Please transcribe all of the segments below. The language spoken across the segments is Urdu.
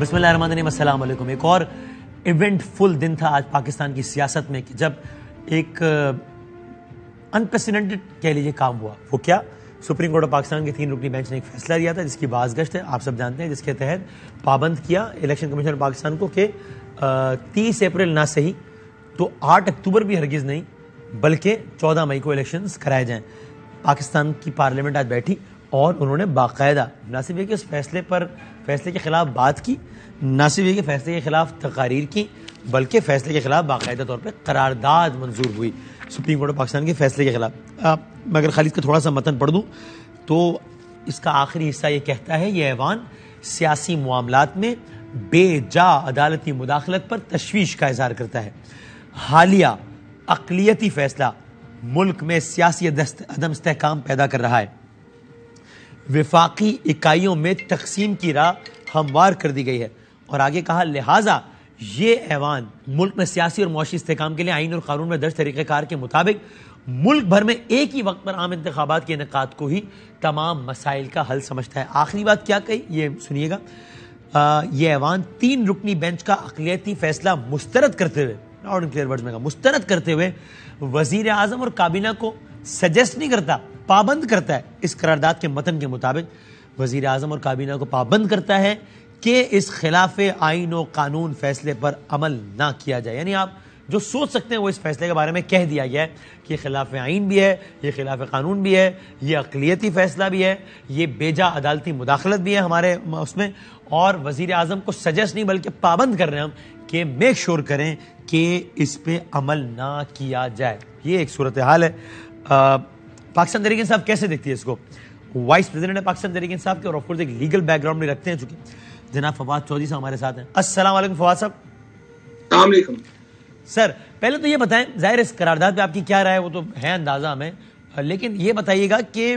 بسم اللہ الرحمن الرحیم، السلام علیکم۔ ایک اور ایونٹ فل دن تھا آج پاکستان کی سیاست میں کہ جب ایک انپریسیڈنٹڈ کہہ لیجیے کام ہوا۔ وہ کیا؟ سپریم کورٹ آف پاکستان کے 3 رکنی بینچ نے ایک فیصلہ لیا تھا جس کی باز گشت ہے، آپ سب جانتے ہیں، جس کے تحت پابند کیا الیکشن کمیشن پاکستان کو کہ 30 اپریل نہ صحیح تو 8 اکتوبر بھی ہرگز نہیں بلکہ 14 مئی کو الیکشنز کرائے جائیں۔ پاکستان کی پارلیمنٹ آج بیٹھی اور انہوں نے باقاعدہ نہ صرف یہ کہ اس فیصلے کے خلاف بات کی، نہ صرف یہ کہ فیصلے کے خلاف تقاریر کی، بلکہ فیصلے کے خلاف باقاعدہ طور پہ قرارداد منظور ہوئی سپریم کورٹ آف پاکستان کے فیصلے کے خلاف۔ میں اگر خالی اس کا تھوڑا سا متن پڑھ دوں تو اس کا آخری حصہ یہ کہتا ہے یہ ایوان سیاسی معاملات میں بے جا عدالتی مداخلت پر تشویش کا اظہار کرتا ہے۔ حالیہ اقلیتی فیصلہ ملک میں سیاسی عدم استحکام پیدا کر رہا ہے، وفاقی اکائیوں میں تقسیم کی راہ ہموار کر دی گئی ہے، اور آگے کہا لہٰذا یہ ایوان ملک میں سیاسی اور معاشی استحکام کے لیے آئین اور قانون میں درج طریقہ کار کے مطابق ملک بھر میں ایک ہی وقت پر عام انتخابات کے انعقاد کو ہی تمام مسائل کا حل سمجھتا ہے۔ آخری بات کیا کہی یہ سنیے گا، یہ ایوان 3 رکنی بینچ کا اقلیتی فیصلہ مسترد کرتے ہوئے، لاؤڈ اینڈ کلیئر ورڈز میں کہا، مسترد کرتے ہوئے وزیر اعظم اور کابینہ کو سجیسٹ نہیں کرتا، پابند کرتا ہے اس قرارداد کے متن کے مطابق وزیر اعظم اور کابینہ کو پابند کرتا ہے کہ اس خلاف آئین و قانون فیصلے پر عمل نہ کیا جائے۔ یعنی آپ جو سوچ سکتے ہیں وہ اس فیصلے کے بارے میں کہہ دیا گیا ہے کہ یہ خلاف آئین بھی ہے، یہ خلاف قانون بھی ہے، یہ اقلیتی فیصلہ بھی ہے، یہ بے جا عدالتی مداخلت بھی ہے ہمارے اس میں، اور وزیر اعظم کو سجیسٹ نہیں بلکہ پابند کر رہے ہیں ہم کہ میک شور کریں کہ اس پہ عمل نہ کیا جائے۔ یہ ایک صورتحال ہے۔ پاکستان تحریک انصاف کیسے دیکھتی ہے اس کو؟ وائس پریزیڈنٹ ہے پاکستان تحریک انصاف کے اور آف کورس ایک لیگل بیک گراؤنڈ بھی رکھتے ہیں چونکہ جناب فواد چودھری صاحب ہمارے ساتھ ہیں۔ السلام علیکم فواد صاحب۔ السلام علیکم سر، پہلے تو یہ بتائیں، ظاہر اس قرارداد پہ آپ کی کیا رائے ہے وہ تو ہے اندازہ ہمیں، لیکن یہ بتائیے گا کہ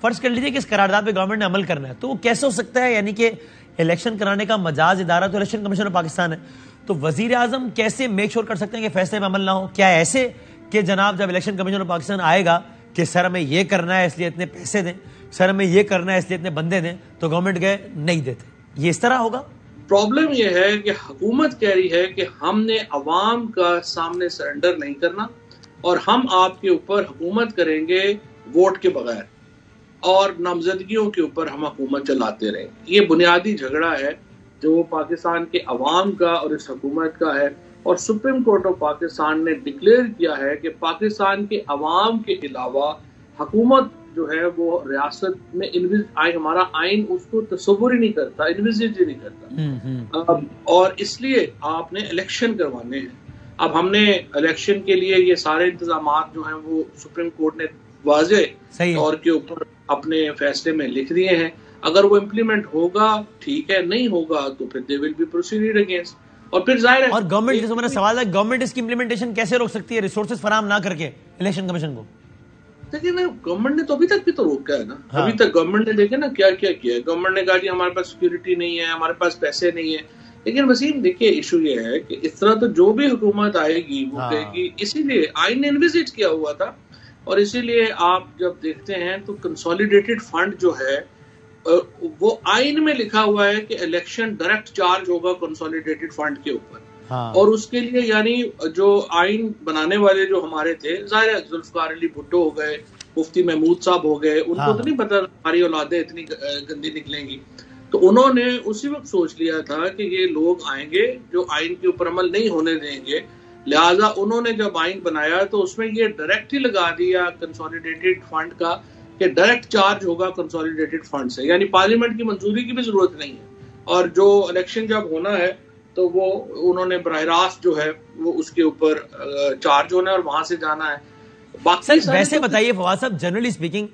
فرض کر لیجیے کہ اس قرارداد پہ گورنمنٹ نے عمل کرنا ہے تو وہ کیسے ہو سکتا ہے؟ یعنی کہ الیکشن کرانے کا مجاز ادارہ تو الیکشن کمیشن آف پاکستان ہے، تو وزیر اعظم کیسے میک شور کر سکتے ہیں کہ فیصلے پہ عمل نہ ہو؟ کیا ایسے کہ جناب جب الیکشن کمیشن آف پاکستان آئے گا کہ سر ہمیں یہ کرنا ہے اس لیے اتنے پیسے دیں، سر ہمیں یہ کرنا ہے اس لیے اتنے بندے دیں، تو گورنمنٹ گئے نہیں دیتے، یہ اس طرح ہوگا؟ پرابلم یہ ہے کہ حکومت کہہ رہی ہے کہ ہم نے عوام کا سامنے سرنڈر نہیں کرنا اور ہم آپ کے اوپر حکومت کریں گے ووٹ کے بغیر اور نامزدگیوں کے اوپر ہم حکومت چلاتے رہیں۔ یہ بنیادی جھگڑا ہے جو پاکستان کے عوام کا اور اس حکومت کا ہے، اور سپریم کورٹ آف پاکستان نے ڈکلیئر کیا ہے کہ پاکستان کے عوام کے علاوہ حکومت جو ہے وہ ریاست میں ہمارا آئین اس کو تصور ہی نہیں کرتا، انویزیج ہی نہیں کرتا، اور اس لیے آپ نے الیکشن کروانے ہیں۔ اب ہم نے الیکشن کے لیے یہ سارے انتظامات جو ہیں وہ سپریم کورٹ نے واضح طور کے اوپر اپنے فیصلے میں لکھ دیے ہیں۔ اگر وہ امپلیمنٹ ہوگا ٹھیک ہے، نہیں ہوگا تو پھر دے ول بی پروسیڈ اگینسٹ، اور پھر ظاہر ہے۔ اور گورنمنٹ جیسے میرا سوال ہے، گورنمنٹ اس کی امپلیمنٹیشن کیسے روک سکتی ہے ریسورسز فراہم نہ کر کے الیکشن کمیشن کو؟ لیکن گورنمنٹ نے تو ابھی تک بھی تو روکا ہے نا، ابھی تک گورنمنٹ نے دیکھے نا کیا کیا ہے۔ گورنمنٹ نے کہا جی ہمارے پاس سیکورٹی نہیں ہے، ہمارے پاس پیسے نہیں ہے، لیکن وسیم دیکھیے ایشو یہ ہے کہ اس طرح تو جو بھی حکومت آئے گی وہ کہے گی، اسی لیے آئین نے انویزٹ کیا ہوا تھا، اور اسی لیے آپ جب دیکھتے ہیں تو کنسولیڈیٹڈ فنڈ جو ہے وہ آئین میں لکھا ہوا ہے کہ الیکشن ڈائریکٹ چارج ہوگا کنسولیڈیٹڈ فنڈ کے اوپر، اور اس کے لیے یعنی جو آئین بنانے والے جو ہمارے تھے، ظاہر ہے ذوالفقار علی بھٹو ہو گئے، مفتی محمود صاحب ہو گئے، ان کو تو نہیں پتا ہماری اولادیں اتنی گندی نکلیں گی، تو انہوں نے اسی وقت سوچ لیا تھا کہ یہ لوگ آئیں گے جو آئین کے اوپر عمل نہیں ہونے دیں گے، لہٰذا انہوں نے جب آئین بنایا تو اس میں یہ ڈائریکٹ ہی لگا دیا کنسولیڈیٹڈ فنڈ کا کہ ڈائریکٹ چارج ہوگا کنسولیڈیٹڈ فنڈ سے، یعنی پارلیمنٹ کی منظوری کی بھی ضرورت نہیں ہے، اور جو الیکشن جب ہونا ہے تو وہ انہوں نے براہ راست جو ہے وہ اس کے اوپر چارج ہونا ہے اور وہاں سے جانا ہے۔ ویسے بتائیے فواد صاحب، جنرلی اسپیکنگ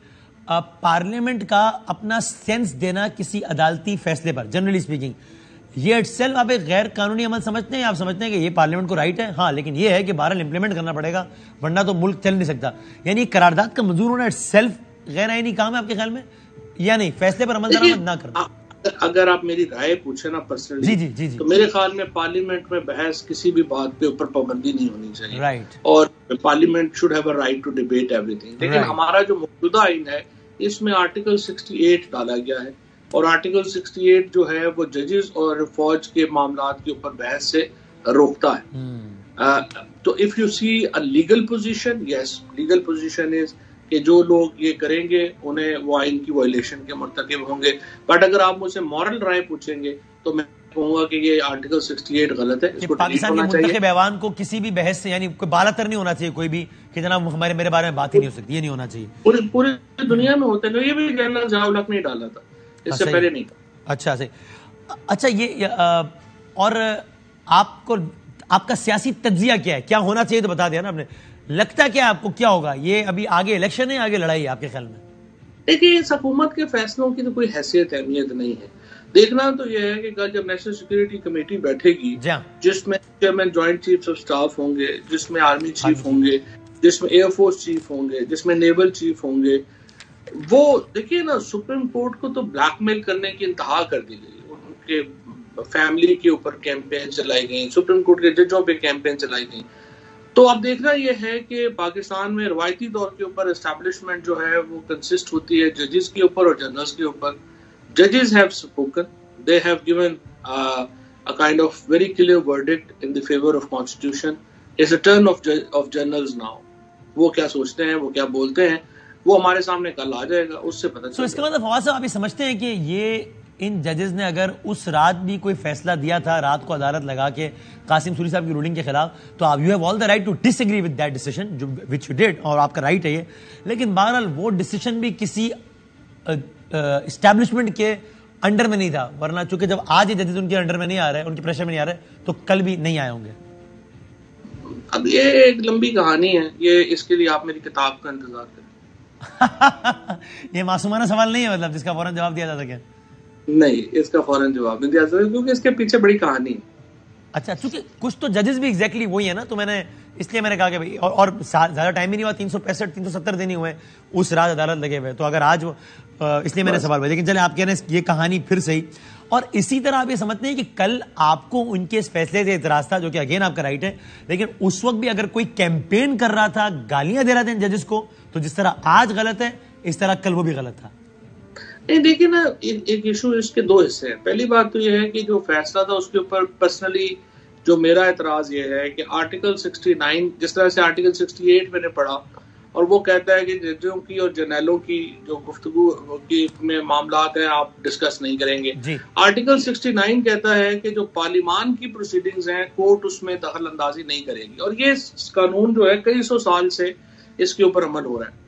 پارلیمنٹ کا اپنا سینس دینا کسی عدالتی فیصلے پر، جنرلی اسپیکنگ یہ اٹ سیلف آپ ایک غیر قانونی عمل سمجھتے ہیں؟ آپ سمجھتے ہیں کہ یہ پارلیمنٹ کو رائٹ ہے؟ ہاں، لیکن یہ ہے کہ بہرحال امپلیمنٹ کرنا پڑے گا ورنہ تو ملک چل نہیں سکتا، یعنی قرارداد کا منظور ہونا اٹ سیلف غیر آئینی کام ہے آپ کے خیال میں یا نہیں؟ فیصلے پر عمل درآمد نہ کرنا؟ اگر آپ میری رائے پوچھیں نا پرسنلی تو میرے خیال میں پارلیمنٹ میں بحث کسی بھی بات پہ اوپر پابندی نہیں ہونی چاہیے، اور parliament should have a right to debate everything, لیکن ہمارا جو موجودہ آئین ہے اس میں آرٹیکل 68 ڈالا گیا ہے اور آرٹیکل 68 جو ہے وہ ججز اور فوج کے معاملات کے اوپر بحث سے روکتا ہے. تو if you see a legal position, yes legal position is کہ جو لوگ یہ کریں گے انہیں وہ آئین کی وائلیشن کے مرتکب ہوں گے. بٹ اگر آپ مجھ سے مورل رائے پوچھیں گے تو میں کہوں گا کہ یہ آرٹیکل 68 غلط ہے, اس کو ڈیلیٹ ہونا چاہیے. منتخب ایوان کو کسی بھی بحث سے یعنی کوئی بالاتر نہیں ہونا چاہیے کوئی بھی کہ جناب میرے بارے میں بات ہی نہیں ہو سکتی, یہ نہیں ہونا چاہیے. پوری دنیا میں ہوتا ہے, یہ بھی جنرل ضیاء الحق نے ڈالا تھا, اس سے پہلے نہیں. اچھا صحیح. اچھا یہ اور آپ کا سیاسی تجزیہ کیا ہے, کیا ہونا چاہیے تو بتا دیا نا آپ نے, لگتا کیا آپ کو کیا ہوگا؟ یہ ابھی آگے الیکشن ہے, آگے لڑائی ہے آپ کے خیال میں؟ دیکھیے اس حکومت کے فیصلوں کی تو کوئی حیثیت اہمیت نہیں ہے. دیکھنا تو یہ ہے کہ کل جب نیشنل سیکورٹی کمیٹی بیٹھے گی جس میں chairman joint chiefs of staff ہوں گے, جس میں آرمی چیف ہوں گے, جس میں ایئر فورس چیف ہوں گے, جس میں نیول چیف ہوں گے, وہ دیکھیے نا سپریم کورٹ کو تو بلیک میل کرنے کی انتہا کر دی گئی. ان کے فیملی کے اوپر کیمپین چلائی گئی, سپریم کورٹ کے ججوں پہ کیمپین چلائی گئی. تو اب دیکھنا یہ ہے کہ پاکستان میں روایتی طور کے اوپر اسٹیبلشمنٹ جو ہے وہ کنسسٹ ہوتی ہے ججز کے اوپر اور جنرلز کے اوپر. Judges have spoken. They have given a kind of very clear verdict in the favor of Constitution. It's a turn of generals now. وہ کیا سوچتے ہیں, وہ کیا بولتے ہیں, وہ ہمارے سامنے کل آ جائے گا, اس سے پتہ چلے گا. اس کا مطلب فواد صاحب آپ یہ سمجھتے ہیں کہ یہ ان ججز نے اگر اس رات بھی کوئی فیصلہ دیا تھا, رات کو عدالت لگا کے قاسم سوری صاحب کی رولنگ کے خلاف, تو آپ you have all the right to disagree with that decision which you did, اور آپ کا رائٹ ہے یہ. لیکن بہرحال وہ ڈیسیژن بھی کسی اسٹیبلشمنٹ کے انڈر میں نہیں تھا, ورنہ چونکہ جب آج یہ ججز ان کے انڈر میں نہیں آ رہے, ان کے پریشر میں نہیں آ رہے, تو کل بھی نہیں آئے ہوں گے. اب یہ ایک لمبی کہانی ہے, یہ اس کے لیے آپ میری کتاب کا انتظار کریں. یہ معصومانہ سوال نہیں ہے مطلب جس کا فوراً جواب دیا جا سکے؟ نہیں, اس کا فوراً جواب نہیں دیا سکتا کیونکہ اس کے پیچھے بڑی کہانی ہے. اچھا, چونکہ کچھ تو ججز بھی ایگزیکٹلی وہی ہے نا, تو میں نے اس لیے میں نے کہا کہ بھائی اور زیادہ ٹائم ہی نہیں ہوا, 365-370 دن ہی ہوئے اس رات عدالت لگے ہوئے, تو اگر آج اس لیے میں نے سوال ہوا. لیکن چلے آپ کہہ رہے ہیں یہ کہانی پھر صحیح. اور اسی طرح آپ یہ سمجھتے ہیں کہ کل آپ کو ان کے اس فیصلے سے اعتراض تھا, جو کہ اگین آپ کا رائٹ ہے, لیکن اس وقت بھی اگر کوئی کیمپین کر رہا تھا, گالیاں دے رہا تھا ججز کو, تو جس طرح آج غلط ہے اس طرح کل وہ بھی غلط تھا. نہیں دیکھیں نا, ایک ایشو اس کے دو حصے ہیں. پہلی بات تو یہ ہے کہ جو فیصلہ تھا اس کے اوپر پرسنلی جو میرا اعتراض یہ ہے کہ آرٹیکل 69 جس طرح سے آرٹیکل 68 میں نے پڑھا, اور وہ کہتا ہے کہ ججوں کی اور جرنیلوں کی جو گفتگو کی میں معاملات ہیں آپ ڈسکس نہیں کریں گے. آرٹیکل 69 کہتا ہے کہ جو پارلیمان کی پروسیڈنگز ہیں کورٹ اس میں دخل اندازی نہیں کرے گی, اور یہ قانون جو ہے کئی سو سال سے اس کے اوپر عمل ہو رہا ہے.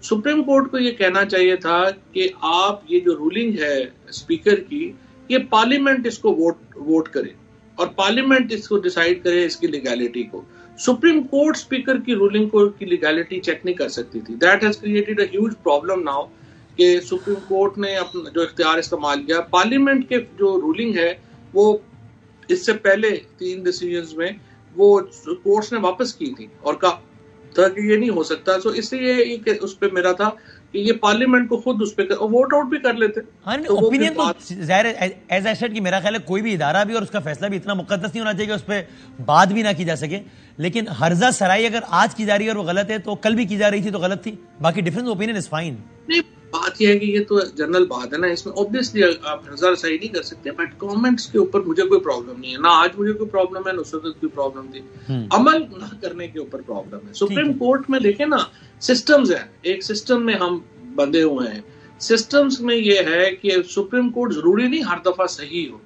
سپریم کورٹ کو یہ کہنا چاہیے تھا کہ آپ یہ جو رولنگ ہے اسپیکر کی, یہ پارلیمنٹ اس کو ووٹ کرے اور پارلیمنٹ اس کو ڈیسائیڈ کرے اس کی لیگیلٹی کو. سپریم کورٹ اسپیکر کی رولنگ کو کی لیگیلٹی چیک نہیں کر سکتی تھی. That has created a huge problem now کہ سپریم کورٹ نے اپنا جو اختیار استعمال کیا, پارلیمنٹ کے جو رولنگ ہے وہ اس سے پہلے 3 ڈیسیژنز میں وہ کورٹس نے واپس کی تھی اور کہا تھا کہ یہ نہیں ہو سکتا. سو اس لیے اس پہ میرا تھا کہ یہ پارلیمنٹ کو خود اس پہ ووٹ آؤٹ بھی کر لیتے. اوپینین تو ظاہر ہے ایز آئی سیڈ کہ میرا خیال ہے کوئی بھی ادارہ بھی اور اس کا فیصلہ بھی اتنا مقدس نہیں ہونا چاہیے کہ اس پہ بات بھی نہ کی جا سکے. لیکن ہرزہ سرائی اگر آج کی جا رہی ہے اور وہ غلط ہے تو کل بھی کی جا رہی تھی تو غلط تھی. باقی ڈفرنس اوپینین از فائن. نہیں, بات یہ ہے کہ یہ تو جنرل بات ہے نا, اس میں اوبویسلی آپ ہرزہ صحیح نہیں کر سکتے, بٹ گورنمنٹس کے اوپر مجھے کوئی پرابلم نہیں ہے, نہ آج مجھے کوئی پرابلم ہے, نہ اس وقت کوئی پرابلم تھی. عمل نہ کرنے کے اوپر پرابلم ہے. سپریم کورٹ میں دیکھیں نا سسٹمز ہیں, ایک سسٹم میں ہم بندے ہوئے ہیں. سسٹمز میں یہ ہے کہ سپریم کورٹ ضروری نہیں ہر دفعہ صحیح ہو,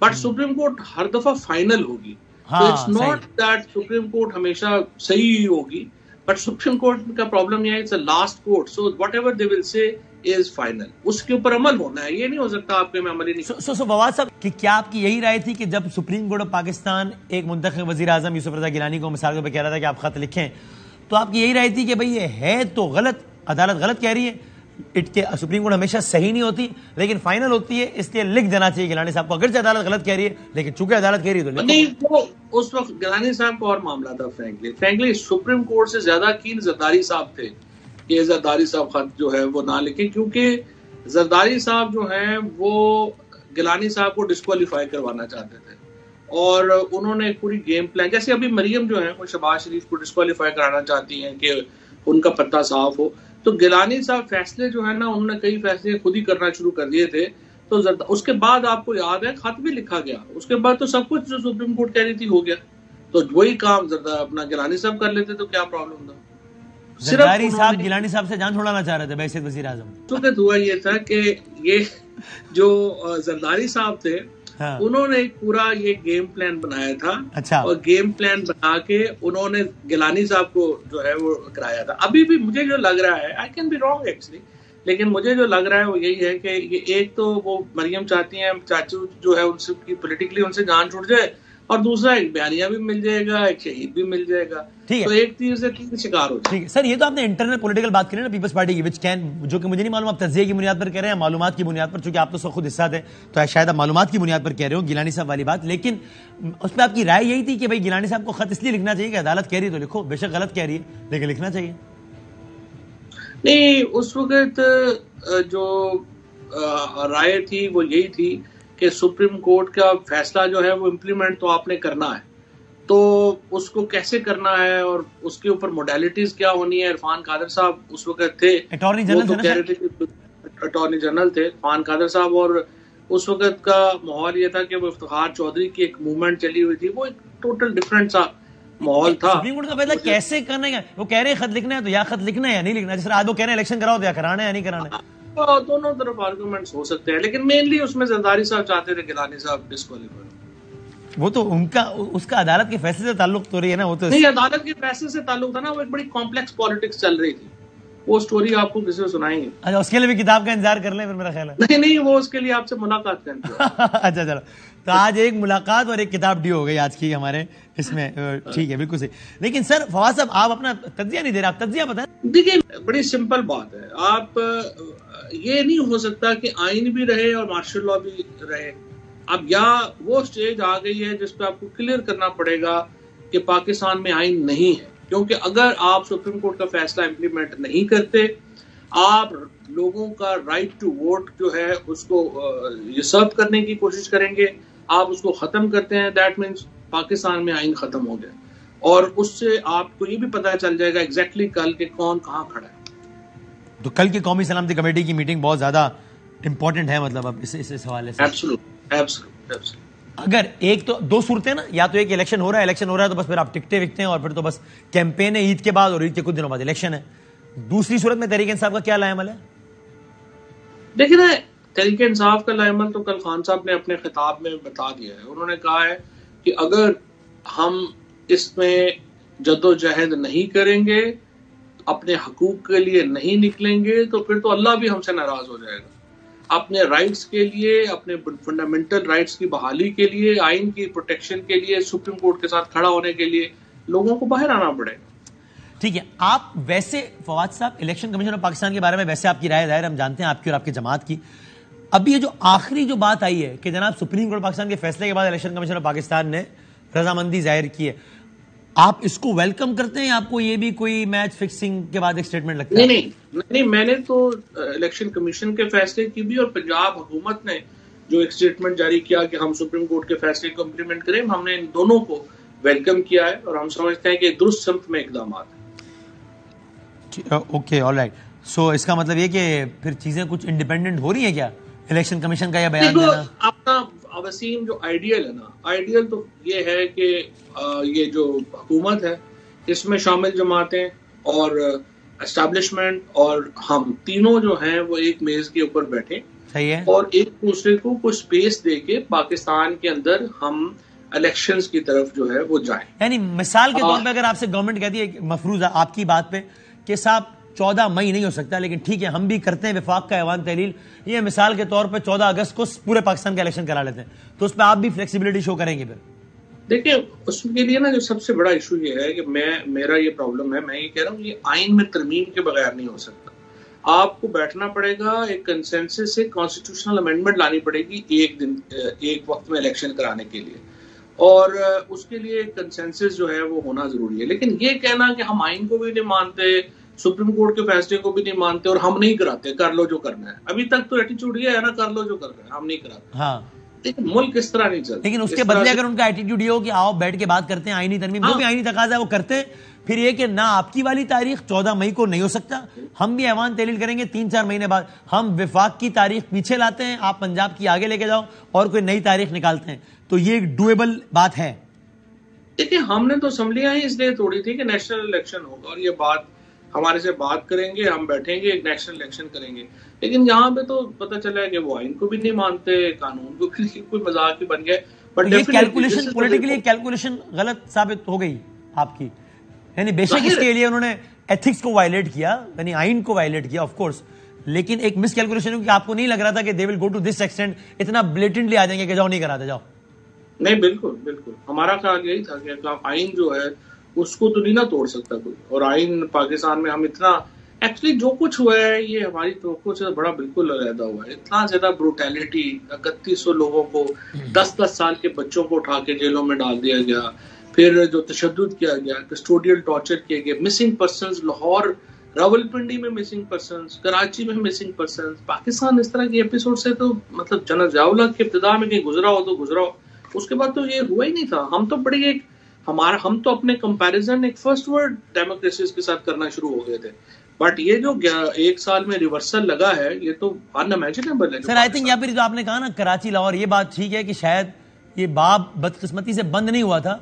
بٹ سپریم کورٹ ہر دفعہ فائنل ہوگی. It's not that supreme court ہمیشہ صحیح ہوگی, بٹ سپریم کورٹ کا پرابلم یہ ہے it's a last court, so whatever they will say is final, اس کے اوپر عمل ہونا ہے. یہ نہیں ہو سکتا آپ کے میں عمل ہی نہیں. سو فواد صاحب کہ کیا آپ کی یہی رائے تھی کہ جب سپریم کورٹ آف پاکستان ایک منتخب وزیر اعظم یوسف رضا گیلانی کو مثال کے طور پہ کہہ رہا تھا کہ آپ خط لکھیں, تو آپ کی یہی رائے تھی کہ بھئی یہ ہے تو غلط, عدالت غلط کہہ رہی ہے, سپریم کورٹ ہمیشہ صحیح نہیں ہوتی لیکن فائنل ہوتی ہے, اس لیے لکھ دینا چاہیے گیلانی صاحب کو, اگرچہ عدالت غلط کہہ رہی ہے لیکن چونکہ عدالت کہہ رہی ہے تو نہیں. وہ اس وقت گیلانی صاحب کا اور معاملہ تھا. فرینکلی سپریم کورٹ سے زیادہ کین زرداری صاحب تھے کہ زرداری صاحب خط جو ہے وہ نہ لکھیں, کیونکہ زرداری صاحب جو ہیں وہ گیلانی صاحب کو ڈسکوالیفائی کروانا چاہتے تھے, اور انہوں نے پوری گیم پلان, جیسے ابھی مریم جو ہے وہ شہباز شریف کو ڈسکوالیفائی کرانا چاہتی ہیں کہ ان کا پتہ صاف ہو, تو گیلانی صاحب فیصلے جو ہے نا انہوں نے کئی فیصلے خود ہی کرنا شروع کر دیے تھے تو اس کے بعد آپ کو یاد ہے خط بھی لکھا گیا, اس کے بعد تو سب کچھ جو سپریم کورٹ کہہ رہی تھی ہو گیا, تو وہی کام اپنا گیلانی صاحب کر لیتے تو کیا پرابلم تھا. زرداری صاحب گیلانی صاحب سے جان چھوڑانا چاہ رہے تھے بحیثیت وزیر اعظم. تو ہوا یہ تھا کہ یہ جو زرداری صاحب تھے انہوں نے پورا یہ گیم پلان بنایا تھا, اور گیم پلان بنا کے انہوں نے گیلانی صاحب کو جو ہے وہ کرایا تھا. ابھی بھی مجھے جو لگ رہا ہے, I can be wrong actually, لیکن مجھے جو لگ رہا ہے وہ یہی ہے کہ یہ ایک تو وہ مریم چاہتی ہیں چاچو جو ہے ان سے پولیٹیکلی ان سے جان چھوٹ جائے, اور دوسرا ایک بیانیہ بھی مل جائے گا, ایک شہید بھی مل جائے گا, تو ایک تیر سے تین شکار ہو جائے. سر یہ تو آپ نے انٹرنل پولیٹیکل بات کری نا پیپلز پارٹی کی, وچ کین, جو کہ مجھے نہیں معلوم آپ تجزیے کی بنیاد پر کہہ رہے ہیں, معلومات کی بنیاد پر, چونکہ آپ تو خود حصہ تھے تو شاید آپ معلومات کی بنیاد پر کہہ رہے ہو گیلانی صاحب والی بات, لیکن اس پہ آپ کی رائے یہی تھی کہ بھائی گیلانی صاحب کو خط اس لیے لکھنا چاہیے کہ عدالت کہہ رہی تو لکھو, بے شک غلط کہہ رہی ہے لیکن لکھنا چاہیے. نہیں, اس وقت جو رائے تھی وہ یہی تھی کہ سپریم کورٹ کا فیصلہ جو ہے وہ امپلیمنٹ تو آپ نے کرنا ہے, تو اس کو کیسے کرنا ہے اور اس کے اوپر موڈیلٹیز کیا ہونی ہے. عرفان قادر صاحب اس وقت تھے, اٹارنی جنرل تھے عرفان قادر صاحب, اور اس وقت کا ماحول یہ تھا کہ وہ افتخار چودھری کی ایک موومنٹ چلی ہوئی تھی, وہ ایک ٹوٹل ڈفرینٹ سا ماحول تھا. سپریم کورٹ کا فیصلہ کیسے کرنا ہے, وہ کہہ رہے ہیں خط لکھنا ہے تو یا خط لکھنا ہے یا نہیں لکھنا, جس طرح آج وہ کہہ رہے ہیں الیکشن کراؤ تو یا کرانا ہے یا نہیں کرانا ہے. دونوں طرف آرگومنٹس ہو سکتے ہیں, لیکن مینلی اس میں زرداری صاحب چاہتے تھے گیلانی صاحب ڈسکوالیفائی. وہ تو ان کا اس کا عدالت کے فیصلے سے تعلق تو رہی ہے نا, وہ تو نہیں عدالت کے فیصلے سے تعلق تھا نا, وہ ایک بڑی کمپلیکس پالیٹکس چل رہی تھی, وہ سٹوری آپ کو کسی کو سنائیں گے. اچھا, اس کے لیے بھی کتاب کا انتظار کر لیں پھر میرا خیال ہے. نہیں, وہ اس کے لیے آپ سے ملاقات کریں. اچھا چلو, تو آج ایک ملاقات اور ایک کتاب ڈیو ہو گئی آج کی ہمارے اس میں, ٹھیک ہے بالکل صحیح. لیکن سر فواد صاحب آپ اپنا تجزیہ نہیں دے رہے, آپ تجزیہ بتائیں. دیکھیں بڑی سمپل بات ہے, آپ یہ نہیں ہو سکتا کہ آئین بھی رہے اور مارشل لا بھی رہے. اب یا وہ سٹیج آ گئی ہے جس پہ آپ کو کلیئر کرنا پڑے گا کہ پاکستان میں آئین نہیں ہے, کیونکہ اگر آپ سپریم کورٹ کا فیصلہ امپلیمنٹ نہیں کرتے, آپ لوگوں کا رائٹ ٹو ووٹ جو ہے اس کو یوزرو کرنے کی کوشش کریں گے, آپ اس کو ختم کرتے ہیں, دیٹ مینس پاکستان میں آئین ختم ہو گیا, اور اس سے آپ کو یہ بھی پتہ چل جائے گا ایگزیکٹلی کل کہ کون کہاں کھڑا ہے. تو کل کی قومی سلامتی کمیٹی کی میٹنگ بہت زیادہ امپورٹنٹ ہے, مطلب اب اس حوالے سے اگر ایک تو دو صورتیں نا, یا تو ایک الیکشن ہو رہا ہے تو بس پھر آپ ٹکٹیں وکتے ہیں اور پھر تو بس کیمپین ہے عید کے بعد, اور عید کے کچھ دنوں بعد الیکشن ہے. دوسری صورت میں تحریک انصاف کا کیا لائے عمل ہے؟ دیکھیں نا, تحریک انصاف کا لائے عمل تو کل خان صاحب نے اپنے خطاب میں بتا دیا ہے. انہوں نے کہا ہے کہ اگر ہم اس میں جدوجہد نہیں کریں گے, اپنے حقوق کے لیے نہیں نکلیں گے, تو پھر تو اللہ بھی ہم سے ناراض ہو جائے گا. اپنے رائٹس کے لیے, اپنے فنڈامنٹل رائٹس کی بحالی کے لیے, آئین کی پروٹیکشن کے لیے, سپریم کورٹ کے ساتھ کھڑا ہونے کے لیے لوگوں کو باہر آنا پڑے گا. ٹھیک ہے, آپ ویسے فواد صاحب الیکشن کمیشن آف پاکستان کے بارے میں ویسے آپ کی رائے ظاہر ہم جانتے ہیں, آپ کی اور آپ کی جماعت کی. اب یہ جو آخری جو بات آئی ہے کہ جناب سپریم کورٹ پاکستان کے فیصلے کے بعد الیکشن کمیشن آف پاکستان نے رضامندی ظاہر کی ہے, آپ اس کو ویلکم کرتے ہیں؟ آپ کو یہ بھی کوئی میچ فکسنگ کے بعد ایک سٹیٹمنٹ لگتا ہے؟ نہیں, میں نے تو الیکشن کمیشن کے فیصلے کی بھی اور پنجاب حکومت نے جو ایک سٹیٹمنٹ جاری کیا کہ ہم سپریم کورٹ کے فیصلے کو امپلیمنٹ کریں, ہم نے ان دونوں کو ویلکم کیا ہے, اور ہم سمجھتے ہیں کہ درست سمت میں اقدامات ہیں. Okay, all right. سو اس کا مطلب یہ کہ پھر چیزیں کچھ انڈیپینڈنٹ ہو رہی ہیں کیا الیکشن کمیشن کا یہ بیان دینا؟ اپنا وسیم جو آئیڈیل ہے نا, آئیڈیل تو یہ ہے کہ یہ جو حکومت ہے اس میں شامل جماعتیں اور اسٹیبلشمنٹ اور ہم تینوں جو ہیں وہ ایک میز کے اوپر بیٹھے, صحیح ہے, اور ایک دوسرے کو کچھ اسپیس دے کے پاکستان کے اندر ہم الیکشنز کی طرف جو ہے وہ جائیں. یعنی مثال کے طور پہ اگر آپ سے گورنمنٹ کہتی ہے مفروضہ آپ کی بات پہ کہ صاحب 14 مئی نہیں ہو سکتا, لیکن ٹھیک ہے ہم بھی کرتے ہیں وفاق کا ایوان تحلیل, یہ مثال کے طور پہ 14 اگست کو پورے پاکستان کا الیکشن کرا لیتے ہیں, تو اس پہ آپ بھی فلیکسیبلٹی شو کریں گے؟ پھر دیکھیں اس کے لیے نا جو سب سے بڑا ایشو یہ ہے کہ میرا یہ پرابلم ہے, میں یہ کہہ رہا ہوں یہ آئین میں ترمیم کے بغیر نہیں ہو سکتا. آپ کو بیٹھنا پڑے گا, ایک کنسنسس سے کانسٹیٹیوشنل امینڈمنٹ لانی پڑے گی ایک وقت میں الیکشن کرانے کے لیے, اور اس کے لیے کنسنسس جو ہے وہ ہونا ضروری ہے. لیکن یہ کہنا کہ ہم آئین کو بھی نہیں مانتے, سپریم کورٹ کے فیصلے کو بھی نہیں مانتے اور ہم نہیں کراتے, کر لو جو کرنا ہے, ابھی تک تو ایٹیچیوڈ یہ ہے نا, کر لو جو کرنا ہے, ہم نہیں کراتے. ہاں, ملک اس طرح نہیں چلتا. لیکن اس کے بدلے اگر ان کا ایٹیٹیوڈ یہ ہو کہ آؤ بیٹھ کے بات کرتے ہیں آئینی ترمیم، جو بھی آئینی تقاضا ہے وہ کرتے ہیں، پھر یہ کہ نہ آپ کی والی تاریخ 14 مئی کو نہیں ہو سکتا، ہم بھی ایوان تحلیل کریں گے 3-4 مہینے بعد، ہم وفاق کی تاریخ پیچھے لاتے ہیں، آپ پنجاب کی آگے لے کے جاؤ اور کوئی نئی تاریخ نکالتے ہیں، تو یہ ایک ڈویبل بات ہے. دیکھیں ہم نے تو اسمبلیاں ہی اس لیے توڑی تھی کہ نیشنل الیکشن ہوگا اور یہ بات ہمارے سے بات کریں گے، ہم بیٹھیں گے، ایک نیشنل الیکشن کریں گے. لیکن یہاں پہ تو پتہ چلا ہے کہ وہ آئین کو بھی نہیں مانتے، قانون کو کوئی مذاق ہی بن گئے. بٹ یہ کیلکولیشن پولیٹیکلی کیلکولیشن غلط ثابت ہو گئی آپ کی، یعنی بے شک اس کے لیے انہوں نے ایتھکس کو وائلیٹ کیا، یعنی آئین کو وائلیٹ کیا آف کورس، لیکن ایک مس کیلکولیشن ہے کہ آپ کو نہیں لگ رہا تھا کہ دے ول گو ٹو دس ایکسٹینٹ، اتنا بلیٹنٹلی آ جائیں گے کہ جاؤ نہیں کراتے جاؤ. نہیں بالکل بالکل ہمارا خیال یہی تھا کہ آئین جو ہے اس کو تو نہیں نہ توڑ سکتا کوئی، اور آئین پاکستان میں ہم اتنا ایکچولی جو کچھ ہوا ہے یہ ہماری توقع سے بڑا بالکل علیحدہ ہوا ہے. اتنا زیادہ بروٹیلٹی، 3100 لوگوں کو 10 سال کے بچوں کو اٹھا کے جیلوں میں ڈال دیا گیا، پھر جو تشدد کیا گیا، کسٹوڈیل ٹارچر کیے گئے، مسنگ پرسنز لاہور راولپنڈی میں مسنگ پرسنز، کراچی میں مسنگ پرسنز. پاکستان اس طرح کے ایپیسوڈ سے تو مطلب جنرل ضیاء الحق کے ابتدا میں کہیں گزرا ہو تو گزرا ہو، اس کے بعد تو یہ ہوا ہی نہیں تھا. ہم تو بڑی ایک ہم تو اپنے کمپیریزن ایک فرسٹ ورلڈ ڈیموکریسیز کے ساتھ کرنا شروع ہو گئے تھے، بٹ یہ جو 1 سال میں ریورسل لگا ہے یہ تو ان امیجنیبل ہے. سر آئی تھنک یہاں پہ جو آپ نے کہا نا کراچی لاہور، یہ بات ٹھیک ہے کہ شاید یہ باب بدقسمتی سے بند نہیں ہوا تھا،